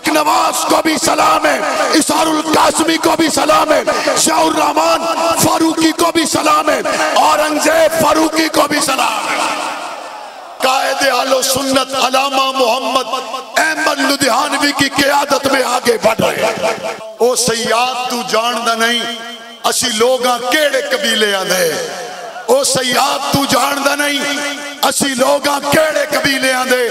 حق نواز کو بھی سلام ہے، اسار القاسمی کو بھی سلام ہے، ضیاء الرحمن فاروقی کو بھی سلام ہے، اورنگزیب فاروقی کو بھی سلام ہے۔ قائد اہل سنت علامہ محمد احمد لدھیانوی کی قیادت میں آگے بڑھ رہے ہیں۔ او سیاد تو جاندہ نہیں اسی لوگاں کیڑے قبیلے آدھے، او سیاد تو جاندہ نہیں اسی لوگاں کیڑے قبیلے آدھے،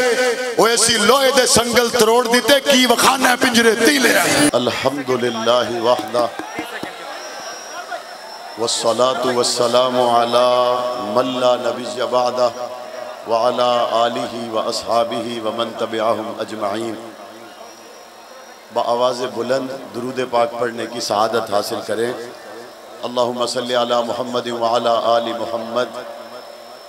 او ایسی لوہے دے سنگل تروڑ دیتے کی وخانہ پنجرے تیلے آدھے۔ الحمدللہ وحدہ والصلاة والسلام علی من لا نبی بعدہ وعلی آلہ واصحابہ ومن تبعہم اجمعین۔ بآواز بلند درود پاک پڑھنے کی سعادت حاصل کریں۔ اللہم صلی علی محمد وعلی آل محمد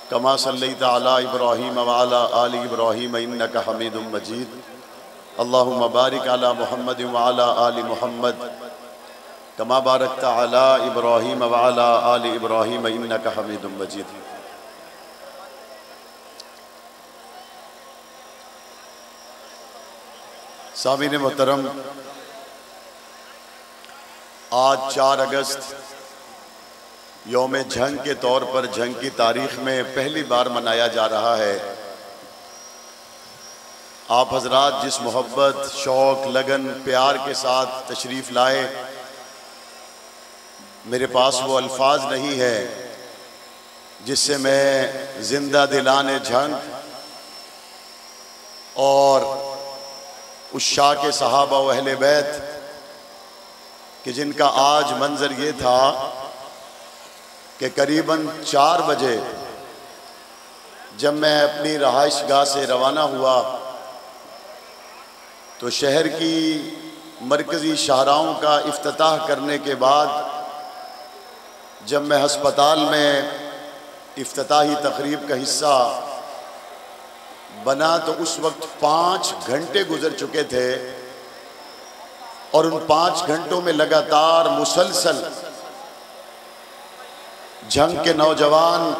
کما صلیت علی ابراہیم وعلی آل ابراہیم انکا حمید مجید۔ اللہم بارک علی محمد وعلی آل محمد کما بارکت علی ابراہیم وعلی آل ابراہیم انکا حمید مجید۔ سامعین محترم، آج 4 اگست یوم جنگ کے طور پر جنگ کی تاریخ میں پہلی بار منایا جا رہا ہے۔ آپ حضرات جس محبت، شوق، لگن، پیار کے ساتھ تشریف لائے، میرے پاس وہ الفاظ نہیں ہے جس سے میں زندہ دلان جنگ اور عشاق صحابہ و اہل بیت کہ جن کا آج منظر یہ تھا کہ قریباً 4 بجے جب میں اپنی رہائش گاہ سے روانہ ہوا تو شہر کی مرکزی شاہراہوں کا افتتاح کرنے کے بعد جب میں ہسپتال میں افتتاحی تقریب کا حصہ بنا تو اس وقت 5 گھنٹے گزر چکے تھے، اور ان 5 گھنٹوں میں لگاتار مسلسل جنگ کے نوجوان،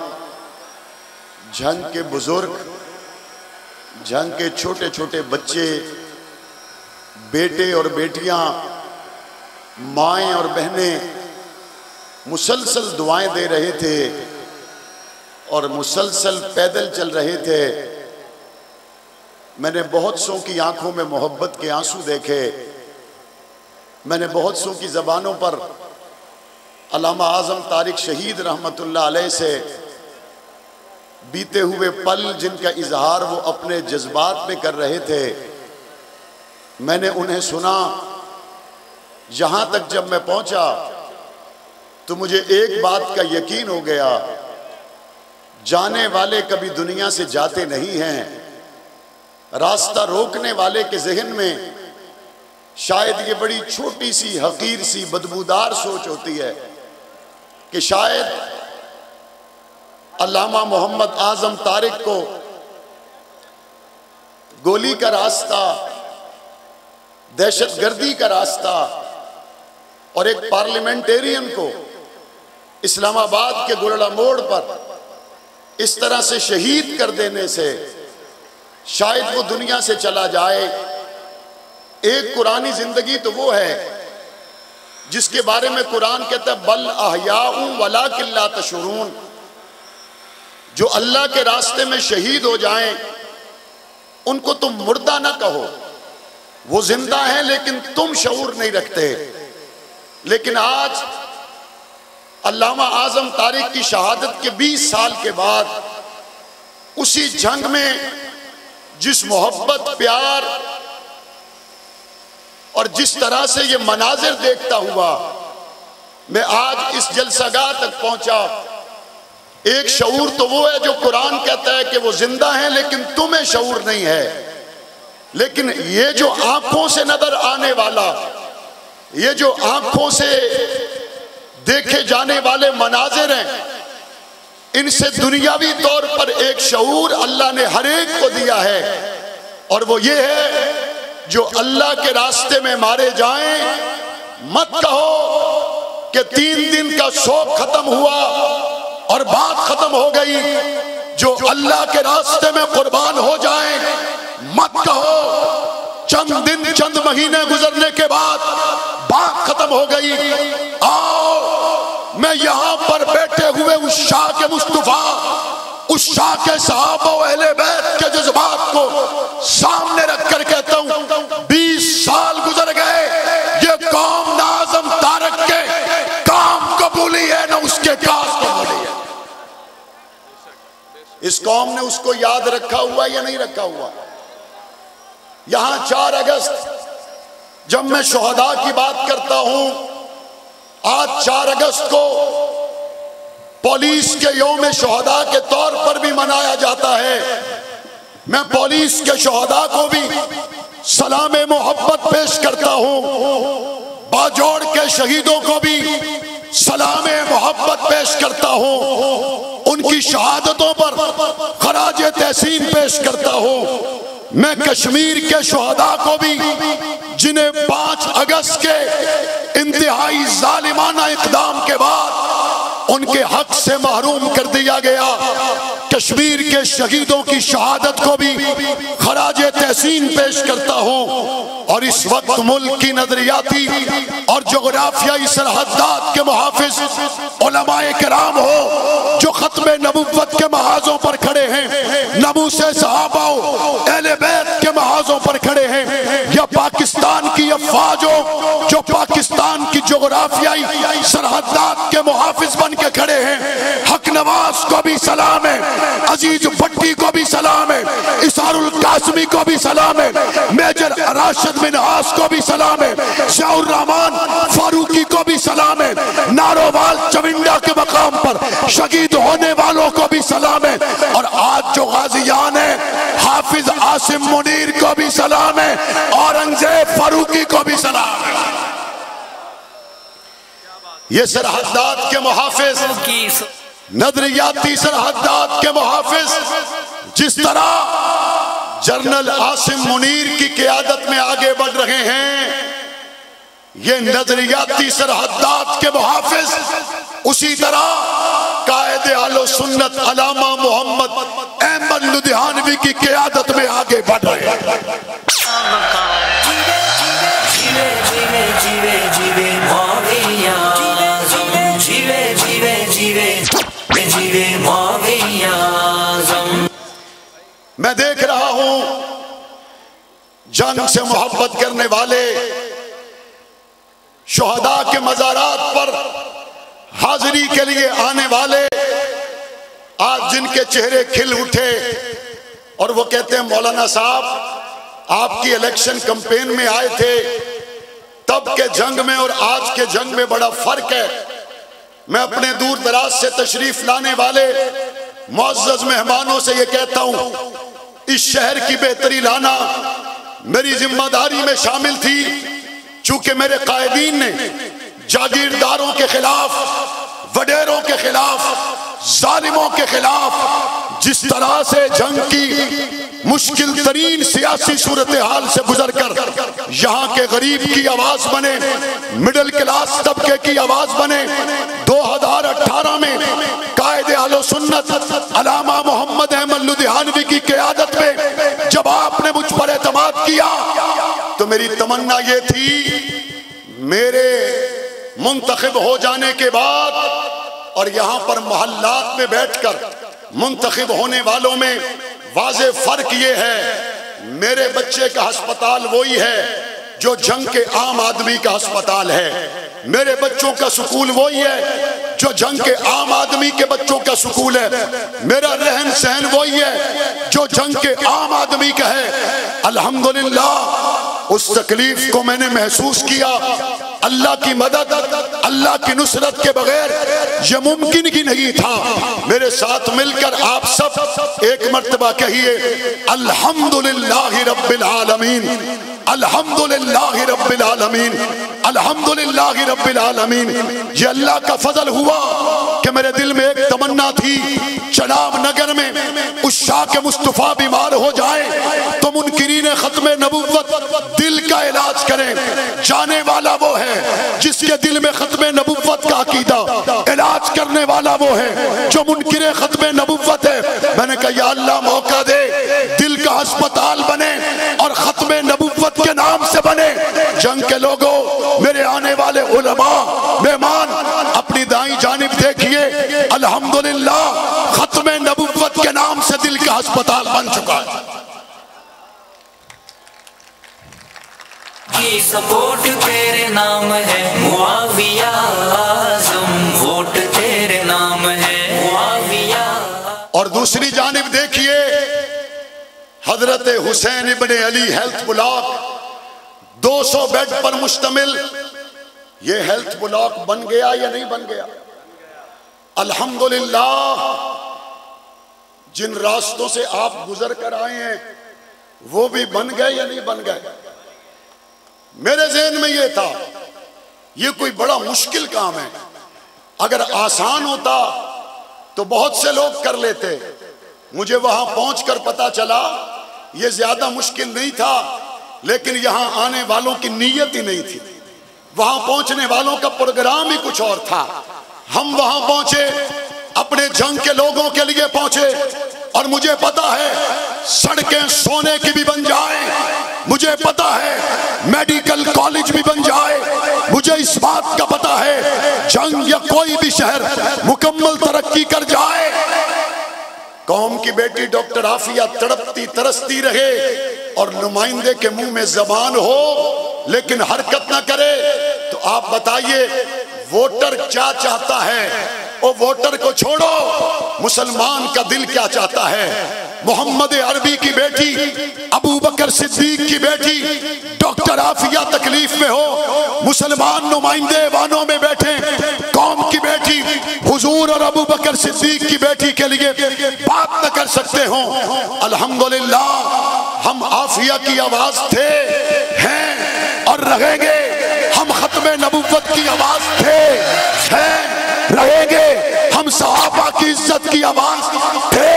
جنگ کے بزرگ، جنگ کے چھوٹے چھوٹے بچے، بیٹے اور بیٹیاں، مائیں اور بہنیں مسلسل دعائیں دے رہے تھے اور مسلسل پیدل چل رہے تھے۔ میں نے بہت سو کی آنکھوں میں محبت کے آنسو دیکھے، میں نے بہت سو کی زبانوں پر علامہ اعظم طارق شہید رحمت اللہ علیہ سے بیتے ہوئے پل جن کا اظہار وہ اپنے جذبات میں کر رہے تھے، میں نے انہیں سنا۔ یہاں تک جب میں پہنچا تو مجھے ایک بات کا یقین ہو گیا، جانے والے کبھی دنیا سے جاتے نہیں ہیں۔ راستہ روکنے والے کے ذہن میں شاید یہ بڑی چھوٹی سی، حقیر سی، بدبودار سوچ ہوتی ہے کہ شاید علامہ محمد اعظم طارق کو گولی کا راستہ، دہشت گردی کا راستہ اور ایک پارلیمنٹیرین کو اسلام آباد کے گرڑا موڑ پر اس طرح سے شہید کر دینے سے شاید وہ دنیا سے چلا جائے۔ ایک قرآنی زندگی تو وہ ہے جس کے بارے میں قرآن کہتا ہے بل احیاء ولکن لا تشعرون، جو اللہ کے راستے میں شہید ہو جائیں ان کو تم مردہ نہ کہو، وہ زندہ ہیں لیکن تم شعور نہیں رکھتے۔ لیکن آج علامہ اعظم طارق کی شہادت کے 20 سال کے بعد اسی جنگ میں جس محبت، پیار اور جس طرح سے یہ مناظر دیکھتا ہوا میں آج اس جلسہ گاہ تک پہنچا، ایک شعور تو وہ ہے جو قرآن کہتا ہے کہ وہ زندہ ہیں لیکن تمہیں شعور نہیں ہے۔ لیکن یہ جو آنکھوں سے نظر آنے والا، یہ جو آنکھوں سے دیکھے جانے والے مناظر ہیں، ان سے دنیاوی طور پر ایک شعور اللہ نے ہر ایک کو دیا ہے، اور وہ یہ ہے جو اللہ کے راستے میں مارے جائیں مت کہو کہ 3 دن کا شوق ختم ہوا اور بات ختم ہو گئی، جو اللہ کے راستے میں قربان ہو جائیں مت کہو چند دن چند مہینے گزرنے کے بعد بات ختم ہو گئی. آؤ میں یہاں پر بیٹھے ہوئے اس شاہ کے مصطفیٰ، اس شاہ کے صحابہ و اہل بیت کے جذبات کو سامنے رکھ کر کہتا ہوں 20 سال گزر گئے، یہ قوم نہ اعظم تارک کے کام قبولی ہے نہ اس کے کاز قبولی ہے. اس قوم نے اس کو یاد رکھا ہوا یا نہیں رکھا ہوا؟ یہاں 4 اگست جب میں شہداء کی بات کرتا ہوں، آج 4 اگست کو پولیس کے یوم شہداء کے طور پر بھی منایا جاتا ہے. میں پولیس کے شہداء کو بھی سلام محبت پیش کرتا ہوں، باجوڑ کے شہیدوں کو بھی سلام محبت پیش کرتا ہوں، ان کی شہادتوں پر خراج تحسین پیش کرتا ہوں. میں کشمیر کے شہداء کو بھی جنہیں 5 اگست کے انتہائی ظالمانہ اقدام کے بعد ان کے حق سے محروم کر دیا گیا، کشمیر کے شہیدوں کی شہادت کو بھی خراج تحسین پیش کرتا ہوں. اور اس وقت ملک کی نظریاتی اور جغرافیائی سرحدات کے محافظ علماء کرام ہو جو ختم نبوت کے محاذوں پر کھڑے ہیں، ناموس صحابہ اہل بیت کے محاذوں پر کھڑے ہیں، یا پاکستان کی افواج ہو جو پاکستان کی جغرافیائی سرحدات کے محافظ بن کے کھڑے ہیں، حق نواز کو بھی سلام ہے، عزیز بھٹی کو بھی سلام ہے، اسحار القاسمی کو بھی سلام ہے، میجر راشد منہاس کو بھی سلام ہے، ضیاء الرحمن فاروقی کو بھی سلام ہے، نارووال چونڈا کے مقام پر شہید ہونے والوں کو بھی سلام ہے، اور آج جو غازیان ہیں حافظ عاصم منیر کو بھی سلام ہے، اورنگزیب فاروقی کو بھی سلام ہے. یہ سرحدات کے محافظ، نظریاتی سرحدات کے محافظ جس طرح جنرل عاصم منیر کی قیادت میں آگے بڑھ رہے ہیں، یہ نظریاتی سرحدات کے محافظ اسی طرح قائد اہل سنت علامہ محمد احمد لدھیانوی کی قیادت میں آگے بڑھ رہے ہیں. میں دیکھ رہا ہوں جنگ سے محبت کرنے والے شہداء کے مزارات پر حاضری کے لیے آنے والے آج جن کے چہرے کھل اٹھے اور وہ کہتے ہیں مولانا صاحب آپ کی الیکشن کمپین میں آئے تھے، تب کے جنگ میں اور آج کے جنگ میں بڑا فرق ہے. میں اپنے دور دراز سے تشریف لانے والے معزز مہمانوں سے یہ کہتا ہوں، اس شہر کی بہتری لانا میری ذمہ داری میں شامل تھی، چونکہ میرے قائدین نے جاگیرداروں کے خلاف، وڈیروں کے خلاف، ظالموں کے خلاف جس طرح سے جنگ کی مشکل ترین سیاسی صورتحال سے گزر کر یہاں کے غریب کی آواز بنے، مڈل کلاس طبقے کی آواز بنے، 2018 میں قائد اہل سنت علامہ محمد احمد لدھیانوی کی قیادت میں جب آپ نے مجھ پر اعتماد کیا تو میری تمنا یہ تھی میرے منتخب ہو جانے کے بعد، اور یہاں پر محلات میں بیٹھ کر منتخب ہونے والوں میں واضح فرق یہ ہے، میرے بچے کا ہسپتال وہی ہے جو جنگ کے عام آدمی کا ہسپتال ہے، میرے بچوں کا سکول وہی ہے جو جنگ کے عام آدمی کے بچوں کا سکول ہے، میرا رہن سہن وہی ہے جو جنگ کے عام آدمی کا ہے. الحمدللہ اس تکلیف کو میں نے محسوس کیا. اللہ کی مدد، اللہ کی نصرت کے بغیر یہ ممکن ہی نہیں تھا. میرے ساتھ مل کر آپ سب ایک مرتبہ کہیے الحمدللہ رب العالمین، الحمدللہ رب العالمین، الحمدللہ رب العالمین. یہ اللہ کا فضل ہوا کہ میرے دل میں ایک تمنا تھی چناب نگر میں اس شاہ کے مصطفیٰ بیمار ہو جائیں تو منکرین ختم نبوت دل کا علاج کریں. جانے والا وہ ہے جس کے دل میں ختم نبوت کا عقیدہ، علاج کرنے والا وہ ہے جو منکر ختم نبوت ہے. میں نے کہا یا اللہ موقع دے، دل کا ہسپتال بنے اور ختم نبوت کے بنے۔ جنگ کے لوگوں، میرے آنے والے علماء مہمان اپنی دائیں جانب دیکھیے، الحمدللہ ختم نبوت کے نام سے دل کا ہسپتال بن چکا ہے۔ کی سپورٹ تیرے نام ہے معاویہ اعظم، ووٹ تیرے نام ہے معاویہ۔ اور دوسری جانب دیکھیے، حضرت حسین ابن علی ہیلتھ بلاک 200 بیڈ پر مشتمل، یہ ہیلتھ بلاک بن گیا یا نہیں بن گیا؟ الحمدللہ جن راستوں سے آپ گزر کر آئے ہیں وہ بھی بن گئے یا نہیں بن گئے؟ میرے ذہن میں یہ تھا یہ کوئی بڑا مشکل کام ہے، اگر آسان ہوتا تو بہت سے لوگ کر لیتے۔ مجھے وہاں پہنچ کر پتا چلا یہ زیادہ مشکل نہیں تھا، لیکن یہاں آنے والوں کی نیت ہی نہیں تھی، وہاں پہنچنے والوں کا پروگرام ہی کچھ اور تھا۔ ہم وہاں پہنچے، اپنے جنگ کے لوگوں کے لیے پہنچے، اور مجھے پتا ہے سڑکیں سونے کی بھی بن جائیں، مجھے پتا ہے میڈیکل کالج بھی بن جائے، مجھے اس بات کا پتا ہے جنگ یا کوئی بھی شہر مکمل ترقی کر جائے، قوم کی بیٹی ڈاکٹر عافیہ تڑپتی ترستی رہے اور نمائندے کے منہ میں زبان ہو لیکن حرکت نہ کرے، تو آپ بتائیے ووٹر کیا چاہتا ہے؟ وہ ووٹر کو چھوڑو، مسلمان کا دل کیا چاہتا ہے؟ محمد عربی کی بیٹی، ابو بکر صدیق کی بیٹی ڈاکٹر عافیہ تکلیف میں ہو، مسلمان نمائندے وانوں میں بیٹھے، قوم کی بیٹی حضور اور ابو بکر صدیق کی بیٹی کے لیے بات نہ کر سکتے ہوں۔ الحمدللہ ہم عافیہ کی آواز تھے، ہیں اور رہیں گے، ہم ختم نبوت کی آواز تھے، ہیں رہیں گے، ہم صحابہ کی عزت کی آواز تھے،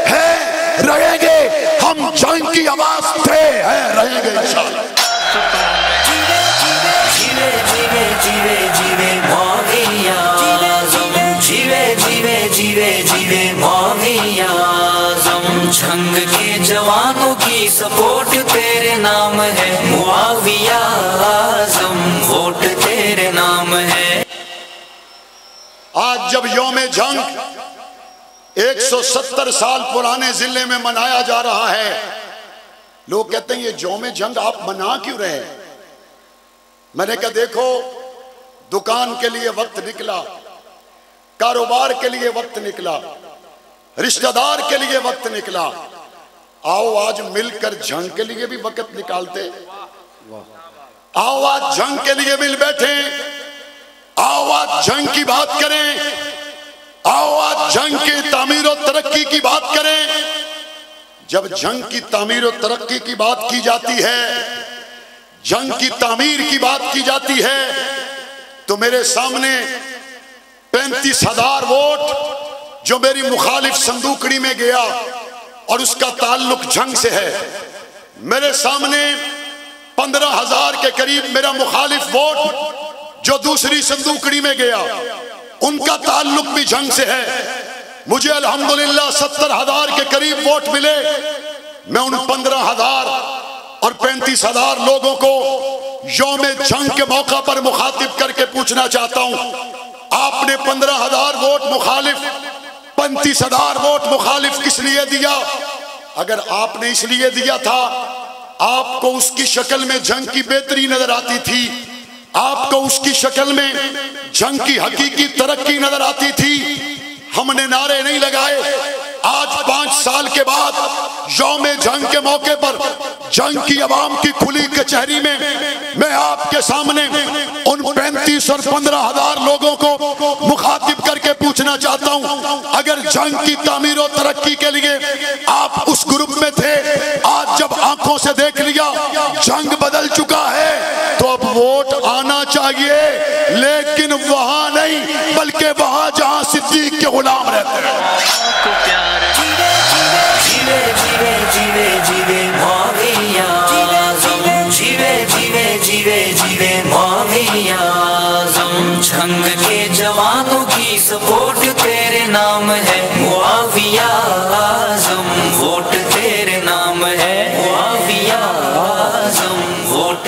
ہیں رہیں گے، ہم جنگ کی آواز تھے، ہیں رہیں گے انشاءاللہ۔ جیوے جیوے جیوے جیوے معاویہ اعظم، جیوے جیوے جیوے جیوے معاویہ اعظم، جنگ کے جوانوں کی سپورٹ تیرے نام ہے معاویہ اعظم، ووٹ تیرے نام ہے۔ آج جب یوم جنگ 170 سال پرانے ضلع میں منایا جا رہا ہے، لوگ کہتے ہیں یہ یوم جنگ آپ منا کیوں رہے ہیں؟ میں نے کہا دیکھو، دکان کے لیے وقت نکلا، کاروبار کے لیے وقت نکلا، رشتہ دار کے لیے وقت نکلا، آؤ آج مل کر جنگ کے لیے بھی وقت نکالتے، آؤ آج جنگ کے لیے مل بیٹھیں، آؤ آج جنگ کی بات کریں، آؤ آج جنگ کی تعمیر و ترقی کی بات کریں۔ جب جنگ کی تعمیر و ترقی کی بات کی جاتی ہے، جنگ کی تعمیر کی بات کی جاتی ہے، تو میرے سامنے 35,000 ووٹ جو میری مخالف صندوقڑی میں گیا اور اس کا تعلق جنگ سے ہے، میرے سامنے 15,000 کے قریب میرا مخالف ووٹ جو دوسری صندوقڑی میں گیا، ان کا تعلق بھی جنگ سے ہے۔ مجھے الحمدللہ 70,000 کے قریب ووٹ ملے۔ میں ان 15,000 اور 35,000 لوگوں کو یوم جنگ کے موقع پر مخاطب کر کے پوچھنا چاہتا ہوں، آپ نے 15,000 ووٹ مخالف، 35,000 ووٹ مخالف کس لیے دیا؟ اگر آپ نے اس لیے دیا تھا، آپ کو اس کی شکل میں جنگ کی بہتری نظر آتی تھی، آپ کو اس کی شکل میں جنگ کی حقیقی ترقی نظر آتی تھی، ہم نے نعرے نہیں لگائے۔ آج 5 سال کے بعد یوم جنگ کے موقع پر جنگ کی عوام کی کھلی کچہری میں آپ کے سامنے ان 35 اور 15,000 لوگوں کو مخاطب کر کے پوچھنا چاہتا ہوں، اگر جنگ کی تعمیر و ترقی کے لیے آپ اس گروپ میں تھے، آج جب آنکھوں سے دیکھ لیا جنگ بدل چکا ہے، تو اب ووٹ آنا چاہیے، لیکن وہاں نہیں بلکہ وہاں جہاں صدیق کے غلام رہتے ہیں۔ جیوے جیوے جیوے جیوے معاویہ اعظم، جیوے جیوے جیوے جیوے معاویہ اعظم، جنگ کے جوانوں کی سپورٹ تیرے نام ہے معاویہ اعظم، ووٹ تیرے نام ہے معاویہ اعظم، ووٹ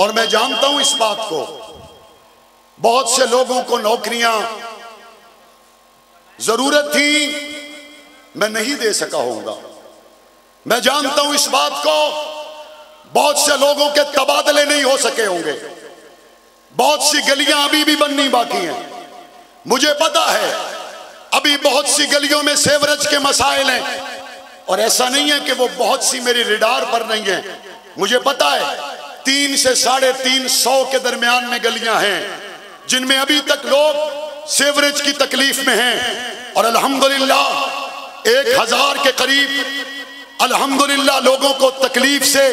اور میں جانتا ہوں اس بات کو، بہت سے لوگوں کو نوکریاں ضرورت تھی، میں نہیں دے سکا ہوں گا۔ میں جانتا ہوں اس بات کو، بہت سے لوگوں کے تبادلے نہیں ہو سکے ہوں گے، بہت سی گلیاں ابھی بھی بننی باقی ہیں۔ مجھے پتا ہے ابھی بہت سی گلیوں میں سیورج کے مسائل ہیں، اور ایسا نہیں ہے کہ وہ بہت سی میری ریڈار پر نہیں ہیں۔ مجھے پتا ہے 300 سے 350 کے درمیان میں گلیاں ہیں جن میں ابھی تک لوگ سیوریج کی تکلیف میں ہیں، اور الحمدللہ 1000 کے قریب الحمدللہ لوگوں کو تکلیف سے،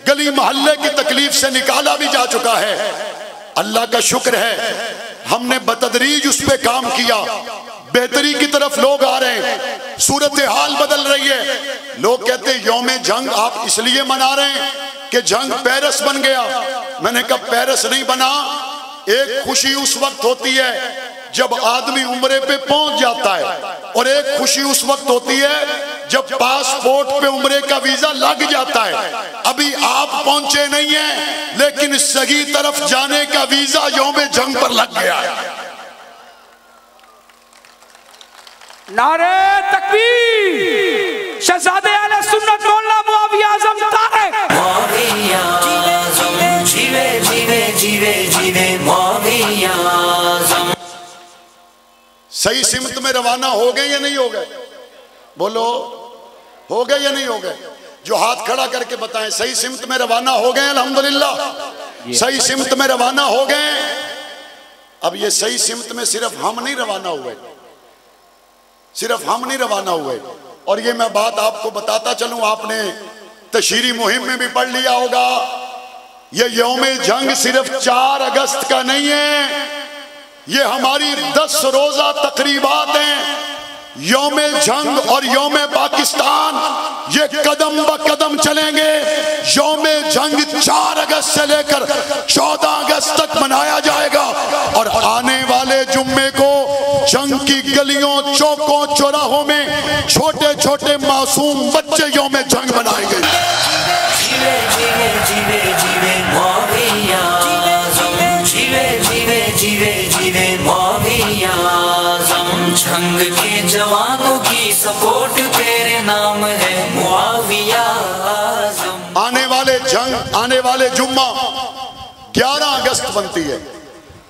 گلی محلے کی تکلیف سے نکالا بھی جا چکا ہے۔ اللہ کا شکر ہے ہم نے بتدریج اس پہ کام کیا، بہتری کی طرف لوگ آ رہے ہیں، صورتحال بدل رہی ہے۔ لوگ کہتے ہیں یوم جنگ آپ اس لیے منا رہے ہیں کہ جنگ پیرس بن گیا۔ میں نے کہا پیرس نہیں بنا، ایک خوشی اس وقت ہوتی ہے جب آدمی عمرے پہ پہنچ جاتا ہے، اور ایک خوشی اس وقت ہوتی ہے جب پاسپورٹ پہ عمرے کا ویزا لگ جاتا ہے۔ ابھی آپ پہنچے نہیں ہیں لیکن صحیح طرف جانے کا ویزا یوم جنگ پر لگ گیا ہے۔ نعرہ تکبیر، شہزادے اہل سنت مولانا معاویہ اعظم طارق۔ معاویہ اعظم جیوے جیوے جیوے جیوے معاویہ اعظم۔ صحیح سمت میں روانہ ہو گئے یا نہیں ہو گئے؟ بولو ہو گئے یا نہیں ہو گئے؟ جو ہاتھ کھڑا کر کے بتائیں صحیح سمت میں روانہ ہو گئے؟ الحمدللہ صحیح سمت میں روانہ ہو گئے۔ اب یہ صحیح سمت میں صرف ہم نہیں روانہ ہوئے، صرف ہم نہیں روانہ ہوئے، اور یہ میں بات آپ کو بتاتا چلوں، آپ نے تشہیری مہم میں بھی پڑھ لیا ہوگا، یہ یوم جنگ صرف 4 اگست کا نہیں ہے، یہ ہماری 10 روزہ تقریبات ہیں۔ یوم جنگ اور یوم پاکستان یہ قدم بہ قدم چلیں گے۔ یوم جنگ 4 اگست سے لے کر 14 اگست تک منایا جائے گا، اور آنے والے جمعے کو جنگ کی گلیوں، چوکوں، چوراہوں میں چھوٹے چھوٹے معصوم بچے یوم جنگ منائیں گے۔ جیوے جیوے جیوے جیوے معاویہ اعظم، جیوے جیوے جیوے جیوے معاویہ اعظم۔ جنگ کے جوانوں کی سپورٹ تیرے نام ہے معاویہ اعظم۔ آنے والے جمعہ 11 اگست بنتی ہے،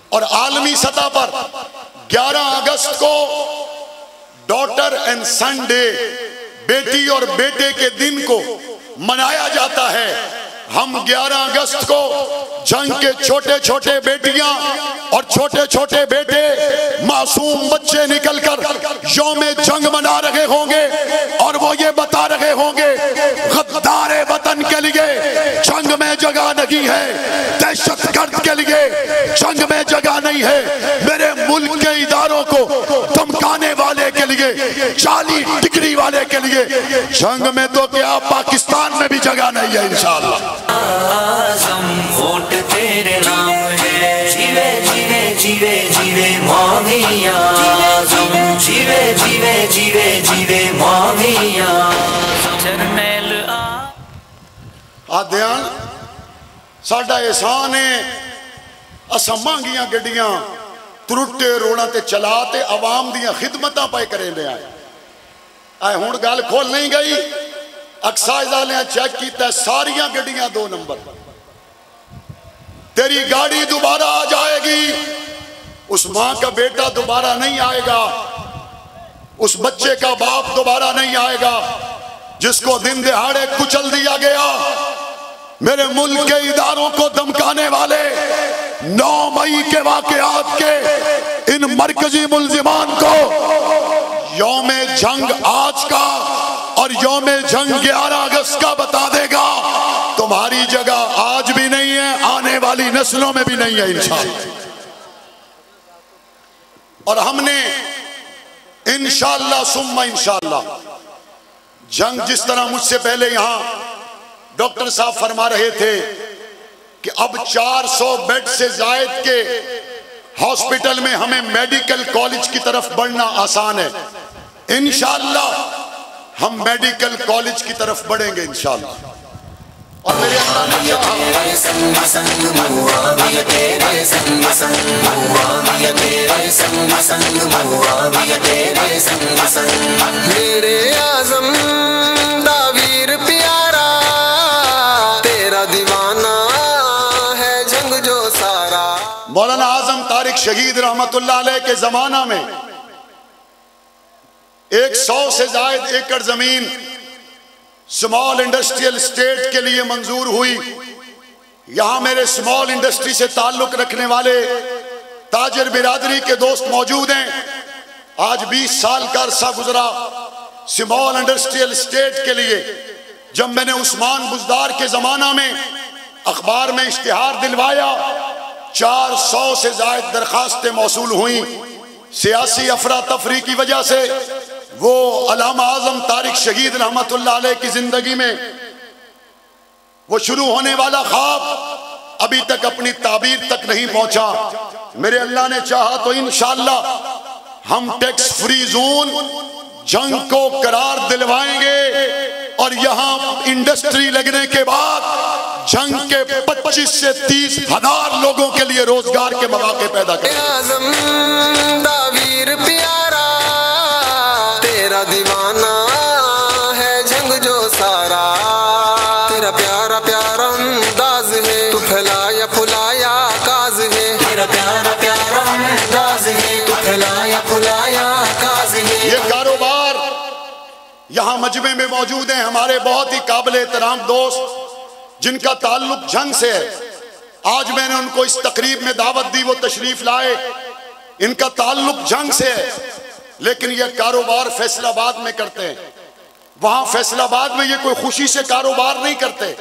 اور عالمی سطح پر 11 اگست کو ڈاٹر اینڈ سن ڈے، بیٹی اور بیٹے کے دن کو منایا جاتا ہے۔ ہم 11 اگست کو جنگ کے چھوٹے چھوٹے بیٹیاں اور چھوٹے چھوٹے بیٹے، معصوم بچے نکل کر یوم جنگ منا رہے ہوں گے، اور وہ یہ بتا رہے ہوں گے غدار وطن کے لیے جنگ میں جگہ نہیں ہے، دہشت گرد کے لیے جنگ میں جگہ نہیں ہے، میرے ملک کے اداروں کو دھمکانے والے کے لیے، جعلی ڈگری والے کے لیے جنگ میں تو کیا پاکستان میں بھی جگہ نہیں ہے انشاءاللہ۔ اعظم ووٹ تیرے نام ہے، جیوے جیوے جیوے جیوے معاویہ اعظم، جیوے جیوے جیوے جیوے معاویہ اعظم۔ جرنیل آدھیان ساڈا احسان ہے، اساں مہنگیاں گڈیاں ترٹے روڑاں تے چلا تے عوام دیاں خدمتاں پائے کریں لے آئے ہون گال کھول نہیں گئی۔ اکسائز آلیاں چیک کیتا ہے ساریاں گڈیاں 2 نمبر، تیری گاڑی دوبارہ آ جائے گی، اس ماں کا بیٹا دوبارہ نہیں آئے گا، اس بچے کا باپ دوبارہ نہیں آئے گا جس کو دن دہاڑے کچل دیا گیا۔ میرے ملک کے اداروں کو دھمکانے والے 9 مئی کے واقعات کے ان مرکزی ملزمان کو یوم جنگ آج کا اور یوم جنگ 11 اگست کا بتا دے گا تمہاری جگہ آج بھی نہیں ہے، آنے والی نسلوں میں بھی نہیں ہے انشاءاللہ۔ اور ہم نے انشاءاللہ ثم انشاءاللہ جنگ، جس طرح مجھ سے پہلے یہاں ڈاکٹر صاحب فرما رہے تھے کہ اب 400 بیڈ سے زائد کے ہاسپٹل میں ہمیں میڈیکل کالج کی طرف بڑھنا آسان ہے، انشاءاللہ ہم میڈیکل کالج کی طرف بڑھیں گے انشاءاللہ۔ اور میرے اللہ نے چاہا میرے اعظم داویر پیارا تیرا دیوانہ ہے جنگ جو سارا. مولانا اعظم طارق شہید رحمت اللہ علیہ کے زمانہ میں 100 سے زائد ایکڑ زمین سمال انڈسٹریل اسٹیٹ کے لیے منظور ہوئی. یہاں میرے سمال انڈسٹری سے تعلق رکھنے والے تاجر برادری کے دوست موجود ہیں. آج 20 سال کا عرصہ گزرا سمال انڈسٹریل اسٹیٹ کے لیے. جب میں نے عثمان بزدار کے زمانہ میں اخبار میں اشتہار دلوایا 400 سے زائد درخواستیں موصول ہوئیں. سیاسی افراتفری کی وجہ سے وہ علامہ اعظم طارق شہید رحمت اللہ علیہ کی زندگی میں وہ شروع ہونے والا خواب ابھی تک اپنی تعبیر تک نہیں پہنچا. میرے اللہ نے چاہا تو انشاءاللہ ہم ٹیکس فری زون جنگ کو قرار دلوائیں گے اور یہاں انڈسٹری لگنے کے بعد جنگ کے 25 سے 30 ہزار لوگوں کے لیے روزگار کے مواقع پیدا کریں. اعظم داویر پیارا تیرا دیوانہ ہے جنگ جو سارا. تیرا پیارا پیارا انداز ہے تو پھیلایا پھلایا کاز ہے. تیرا پیارا پیارا انداز ہے تو پھیلایا پھلایا کاز ہے. یہ کاروبار یہاں مجمع میں موجود ہیں ہمارے بہت ہی قابل احترام دوست جن کا تعلق جنگ سے ہے. آج میں نے ان کو اس تقریب میں دعوت دی، وہ تشریف لائے. ان کا تعلق جنگ سے ہے لیکن یہ کاروبار فیصل آباد میں کرتے ہیں. وہاں فیصل آباد میں یہ کوئی خوشی سے کاروبار نہیں کرتے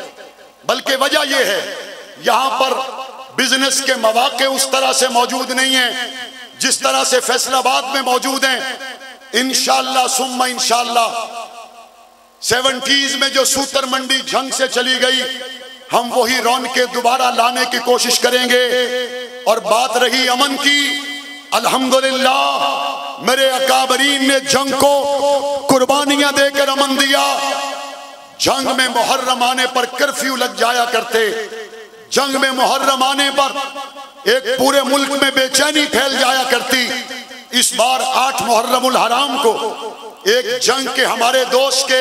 بلکہ وجہ یہ ہے یہاں پر بزنس کے مواقع اس طرح سے موجود نہیں ہیں جس طرح سے فیصل آباد میں موجود ہیں. انشاءاللہ ثم انشاءاللہ 70s میں جو سوتر منڈی جنگ سے چلی گئی ہم وہی رونقیں دوبارہ لانے کی کوشش کریں گے. اور بات رہی امن کی، الحمدللہ میرے اکابرین نے جنگ کو قربانیاں دے کر امن دیا. جنگ میں محرم آنے پر کرفیو لگ جایا کرتے. جنگ میں محرم آنے پر ایک پورے ملک میں بے چینی پھیل جایا کرتی. اس بار 8 محرم الحرام کو ایک جنگ کے ہمارے دوست کے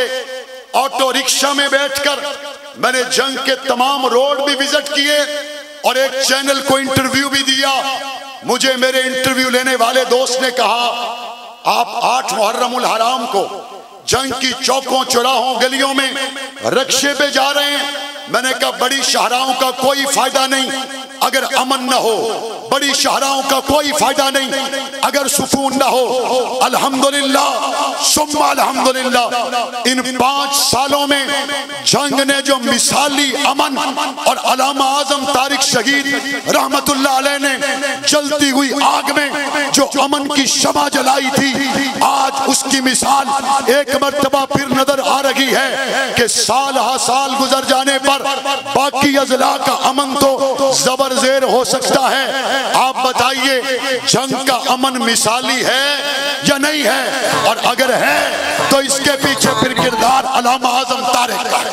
آٹو رکشہ میں بیٹھ کر میں نے جنگ کے تمام روڈ بھی وزٹ کیے اور ایک چینل کو انٹرویو بھی دیا. مجھے میرے انٹرویو لینے والے دوست نے کہا آپ 8 محرم الحرام کو جنگ کی چوکوں چوراہوں گلیوں میں رکشے پہ جا رہے ہیں. میں نے کہا بڑی شاہراہوں کا کوئی فائدہ نہیں اگر امن نہ ہو، بڑی شاہراہوں کا کوئی فائدہ نہیں اگر سکون نہ ہو. الحمدللہ ثم الحمدللہ ان 5 سالوں میں جنگ نے جو مثالی امن اور علامہ اعظم طارق شہید رحمت اللہ علیہ نے جلتی ہوئی آگ میں جو امن کی شمع جلائی تھی آج اس کی مثال ایک مرتبہ پھر نظر آ رہی ہے کہ سال ہا سال گزر جانے پر باقی اضلاع کا امن تو زبر زیر ہو سکتا ہے. آپ بتائیے جنگ کا امن مثالی ہے یا نہیں ہے؟ اور اگر ہے تو اس کے پیچھے پھر کردار علامہ اعظم طارق کا ہے.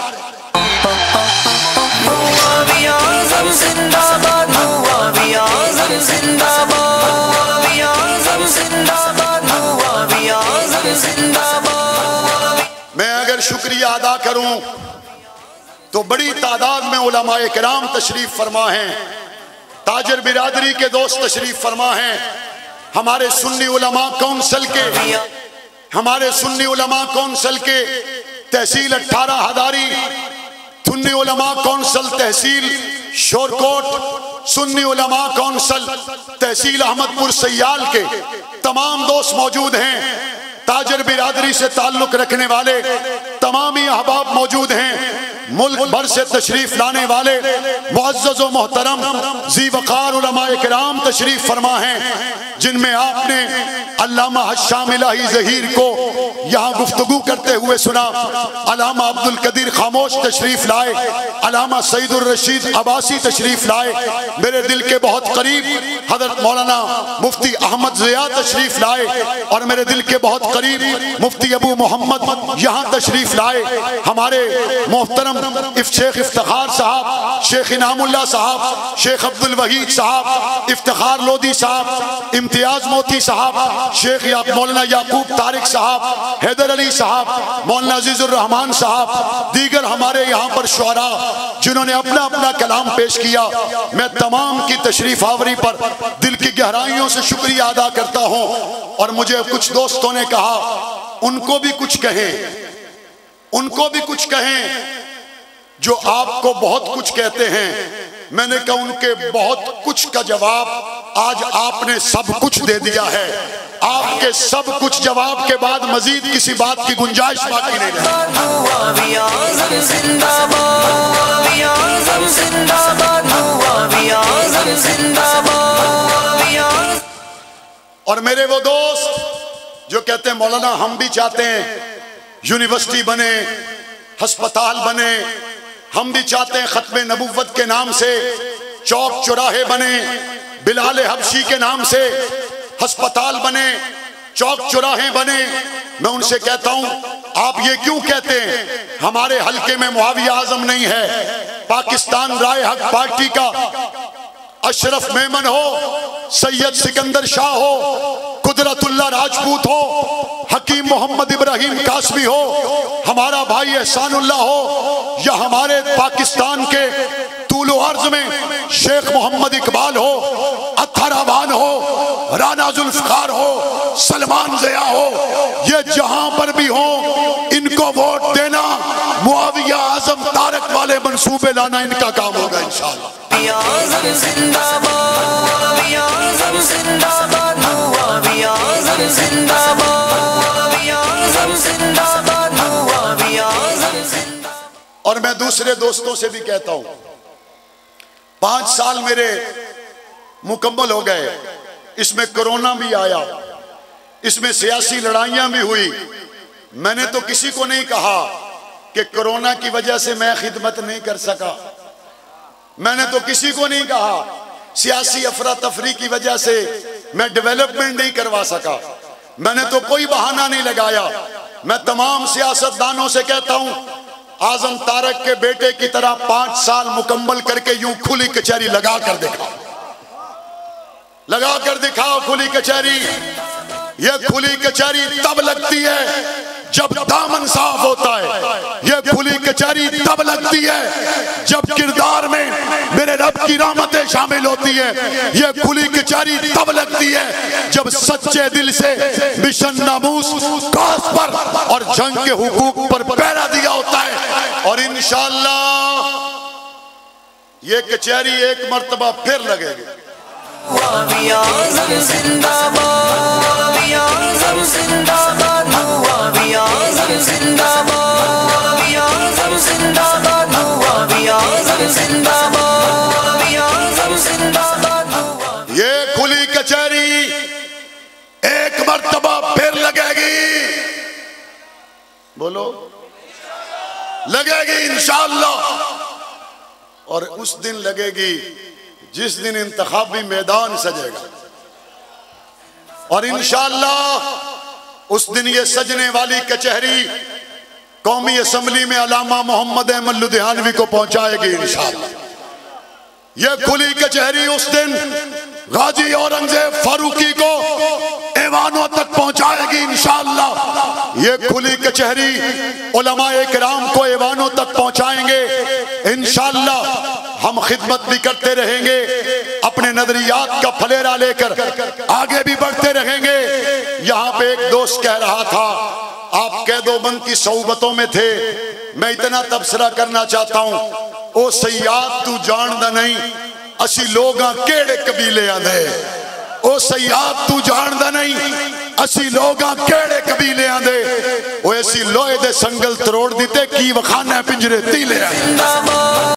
معاویہ اعظم زندہ باد، معاویہ اعظم زندہ باد، معاویہ اعظم زندہ باد، معاویہ اعظم زندہ باد. میں اگر شکریہ ادا کروں تو بڑی تعداد میں علماء کرام تشریف فرما ہیں، تاجر برادری کے دوست تشریف فرما ہیں، ہمارے سنی علماء کونسل کے تحصیل 18 ہداری، سنی علماء کونسل تحصیل شورکوٹ، سنی علماء کونسل تحصیل احمد پور سیال کے تمام دوست موجود ہیں. تاجر برادری سے تعلق رکھنے والے تمامی احباب موجود ہیں. ملک بھر سے تشریف لانے والے معزز و محترم ذی وقار علماء کرام تشریف فرما ہیں، جن میں آپ نے علامہ حشام الہی ظہیر کو یہاں گفتگو کرتے ہوئے سنا، علامہ عبدالقدیر خاموش تشریف لائے، علامہ سعید الرشید عباسی تشریف لائے، میرے دل کے بہت قریب حضرت مولانا مفتی احمد ضیاء تشریف لائے، اور میرے دل کے بہت قریب مفتی ابو محمد یہاں تشریف لائے. ہمارے محترم محترم شیخ افتخار صاحب، شیخ انعام اللہ صاحب، شیخ عبد الوحید صاحب، افتخار لودھی صاحب، امتیاز موتی صاحب، شیخ مولانا یعقوب طارق صاحب، حیدر علی صاحب، مولانا عزیز الرحمان صاحب، دیگر ہمارے یہاں پر شعراء جنہوں نے اپنا اپنا کلام پیش کیا، میں تمام کی تشریف آوری پر دل کی گہرائیوں سے شکریہ ادا کرتا ہوں۔ اور مجھے کچھ دوستوں نے کہا ان کو بھی کچھ کہیں، ان کو بھی کچھ کہیں جو آپ کو بہت کچھ کہتے ہیں۔ میں نے کہا ان کے بہت کچھ کا جواب آج آپ نے سب کچھ دے دیا ہے۔ آپ کے سب کچھ جواب کے بعد مزید کسی بات کی گنجائش باقی نہیں رہی۔ اور میرے وہ دوست جو کہتے ہیں مولانا ہم بھی چاہتے ہیں یونیورسٹی بنے، ہسپتال بنے، ہم بھی چاہتے ہیں ختم نبوت کے نام سے چوک چوراہے بنے، بلال حبشی کے نام سے ہسپتال بنے، چوک چوراہے بنے۔ میں ان سے کہتا ہوں آپ یہ کیوں کہتے ہیں؟ ہمارے حلقے میں معاویہ اعظم نہیں ہے، پاکستان رائے حق پارٹی کا اشرف میمن ہو، سید سکندر شاہ ہو، قدرت اللہ راجپوت ہو، حکیم محمد ابراہیم قاسمی ہو، ہمارا بھائی احسان اللہ ہو، یا ہمارے پاکستان کے طول و عرض میں شیخ محمد اقبال ہو، اطہر ابان ہو، رانا ذوالفقار ہو، سلمان ضیاء ہو، یہ جہاں پر بھی ہوں ان کو ووٹ دینا، معاویہ اعظم طارق والے منصوبے لانا ان کا کام ہوگا انشاءاللہ۔ اور میں دوسرے دوستوں سے بھی کہتا ہوں 5 سال میرے مکمل ہو گئے، اس میں کرونا بھی آیا، اس میں سیاسی لڑائیاں بھی ہوئی۔ میں نے تو کسی کو نہیں کہا کہ کرونا کی وجہ سے میں خدمت نہیں کر سکا، میں نے تو کسی کو نہیں کہا سیاسی افراتفری کی وجہ سے میں ڈیولپمنٹ نہیں کروا سکا، میں نے تو کوئی بہانہ نہیں لگایا۔ میں تمام سیاستدانوں سے کہتا ہوں اعظم طارق کے بیٹے کی طرح 5 سال مکمل کر کے یوں کھلی کچہری لگا کر دکھاؤ، لگا کر دکھاؤ کھلی کچہری۔ یہ کھلی کچہری تب لگتی ہے جب دامن صاف ہوتا ہے، یہ کھلی کچہری تب لگتی ہے جب کردار میں میرے رب کی رحمتیں شامل ہوتی ہے، یہ کھلی کچہری تب لگتی ہے جب سچے دل سے مشن ناموس کاس پر اور جنگ کے حقوق پر پہرا دیا ہوتا ہے۔ اور انشاءاللہ یہ کچہری ایک مرتبہ پھر لگے گی۔ معاویہ اعظم زندہ باد، معاویہ اعظم زندہ باد، معاویہ اعظم زندہ باد، معاویہ اعظم زندہ باد، معاویہ اعظم زندہ باد، معاویہ اعظم زندہ باد۔ یہ کھلی کچہری ایک مرتبہ پھر لگے گی، بولو لگے گی انشاءاللہ۔ اور اس دن لگے گی جس دن انتخابی میدان سجے گا، اور انشاءاللہ اس دن یہ سجنے والی کچہری قومی اسمبلی میں علامہ محمد احمد لدھیانوی کو پہنچائے گی انشاءاللہ۔ یہ کھلی کچہری اس دن غازی اورنگزیب فاروقی کو ایوانوں تک پہنچائے گی انشاءاللہ۔ یہ کھلی کچہری علماء کرام کو ایوانوں تک پہنچائیں گے انشاءاللہ۔ ہم خدمت بھی کرتے رہیں گے، اپنے نظریات کا پھلیرا لے کر آگے بھی بڑھتے رہیں گے۔ یہاں پہ ایک دوست کہہ رہا تھا آپ قید و بند کی صحبتوں میں تھے، میں اتنا تبصرہ کرنا چاہتا ہوں، او سیاد تو جاندہ نہیں اسی لوگاں کیڑے قبیلے آدھے، او سیاد تو جاندہ نہیں اسی لوگاں کیڑے قبیلے آدھے، او ایسی لوہے دے سنگل تروڑ دیتے کی وخانہ پنجرے تیلے آدھے۔